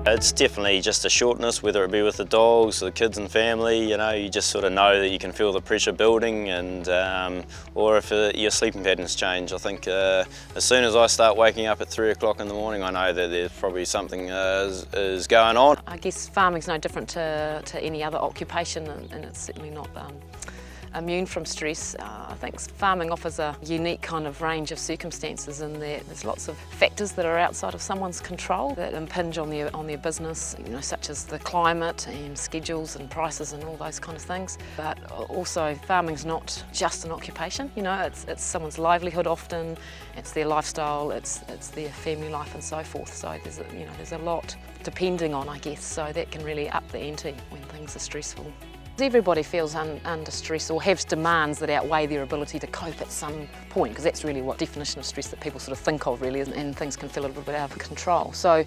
It's definitely just a shortness, whether it be with the dogs or the kids and family. You know, you just sort of know that you can feel the pressure building, and or if your sleeping patterns change. I think as soon as I start waking up at 3 o'clock in the morning, I know that there's probably something is going on. I guess farming's no different to any other occupation, and it's certainly not immune from stress. I think farming offers a unique kind of range of circumstances, and there's lots of factors that are outside of someone's control that impinge on their business, you know, such as the climate and schedules and prices and all those kind of things. But also, farming's not just an occupation. You know, it's someone's livelihood often, it's their lifestyle, it's their family life and so forth. So there's a lot depending on, I guess. So that can really up the ante when things are stressful. Everybody feels under stress or has demands that outweigh their ability to cope at some point, because that's really what definition of stress that people sort of think of, really, and things can feel a little bit out of control. So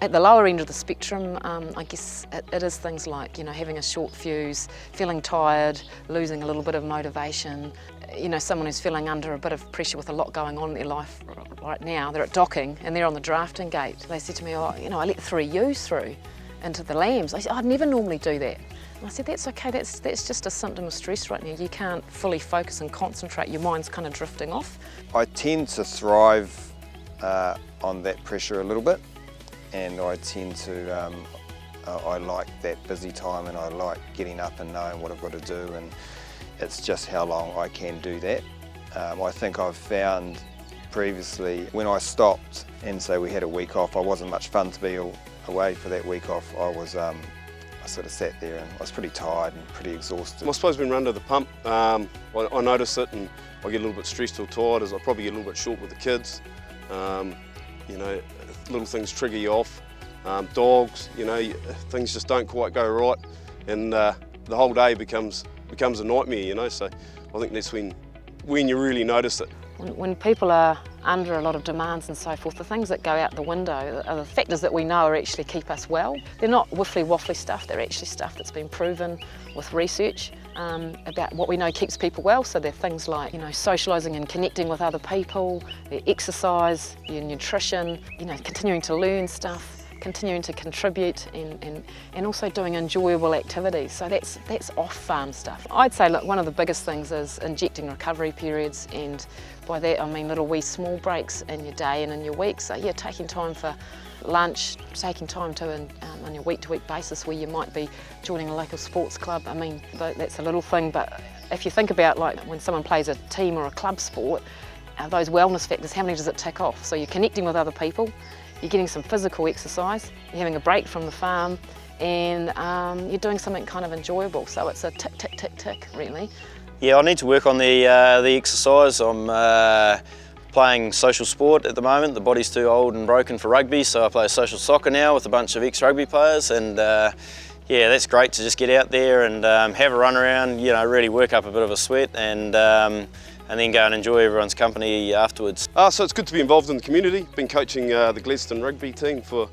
at the lower end of the spectrum, I guess it is things like, you know, having a short fuse, feeling tired, losing a little bit of motivation. You know, someone who's feeling under a bit of pressure with a lot going on in their life right now, they're at docking and they're on the drafting gate. They said to me, oh, you know, I let 3 ewes through into the lambs. I said, I'd never normally do that. And I said, that's okay, that's just a symptom of stress right now. You can't fully focus and concentrate, your mind's kind of drifting off. I tend to thrive on that pressure a little bit, and I tend to, I like that busy time, and I like getting up and knowing what I've got to do, and it's just how long I can do that. I think I've found previously when I stopped and say we had a week off, I wasn't much fun to be away for that week off. I sort of sat there and I was pretty tired and pretty exhausted. I suppose when we're under the pump, I notice it, and I get a little bit stressed or tired as I probably get a little bit short with the kids. You know, little things trigger you off. Dogs, you know, things just don't quite go right, and the whole day becomes a nightmare, you know, so I think that's when you really notice it. When people are under a lot of demands and so forth, the things that go out the window are the factors that we know are actually keep us well. They're not whiffly-waffly stuff, they're actually stuff that's been proven with research about what we know keeps people well. So they're things like, you know, socialising and connecting with other people, their exercise, your nutrition, you know, continuing to learn stuff, continuing to contribute, and also doing enjoyable activities. So that's off-farm stuff. I'd say, look, one of the biggest things is injecting recovery periods, and by that I mean little wee small breaks in your day and in your week. So yeah, taking time for lunch, taking time to on your week-to-week basis where you might be joining a local sports club. I mean, that's a little thing, but if you think about, like, when someone plays a team or a club sport, those wellness factors, how many does it tick off? So you're connecting with other people, you're getting some physical exercise, you're having a break from the farm, and you're doing something kind of enjoyable. So it's a tick, tick, tick, tick, really. Yeah, I need to work on the exercise. I'm playing social sport at the moment. The body's too old and broken for rugby, so I play social soccer now with a bunch of ex-rugby players, and yeah, that's great to just get out there and have a run around, you know, really work up a bit of a sweat, and then go and enjoy everyone's company afterwards. So it's good to be involved in the community. Been coaching the Gladstone rugby team for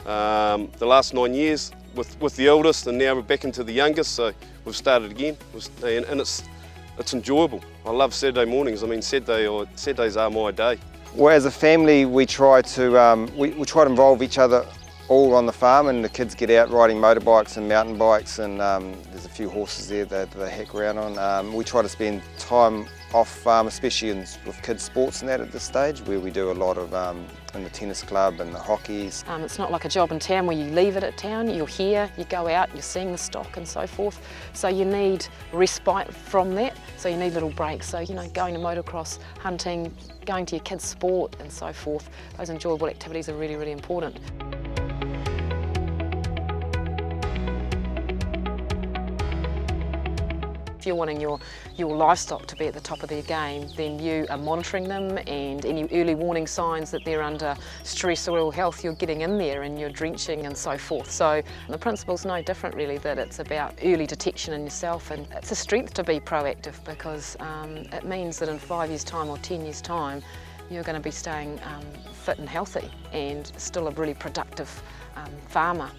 the last 9 years with the eldest, and now we're back into the youngest, so we've started again, and it's enjoyable. I love Saturday mornings. I mean, Saturdays are my day. Well, as a family, we try to we try to involve each other all on the farm, and the kids get out riding motorbikes and mountain bikes, and there's a few horses there that they heck around on. We try to spend time off farm, especially with kids sports and that at this stage, where we do a lot of in the tennis club and the hockeys. It's not like a job in town where you leave it at town, you're here, you go out, you're seeing the stock and so forth. So you need respite from that, so you need little breaks. So, you know, going to motocross, hunting, going to your kids' sport and so forth, those enjoyable activities are really, really important. If you're wanting your livestock to be at the top of their game, then you are monitoring them, and any early warning signs that they're under stress or ill health, you're getting in there and you're drenching and so forth. So the principle's no different, really, that it's about early detection in yourself, and it's a strength to be proactive, because it means that in 5 years' time or 10 years' time, you're going to be staying fit and healthy and still a really productive farmer.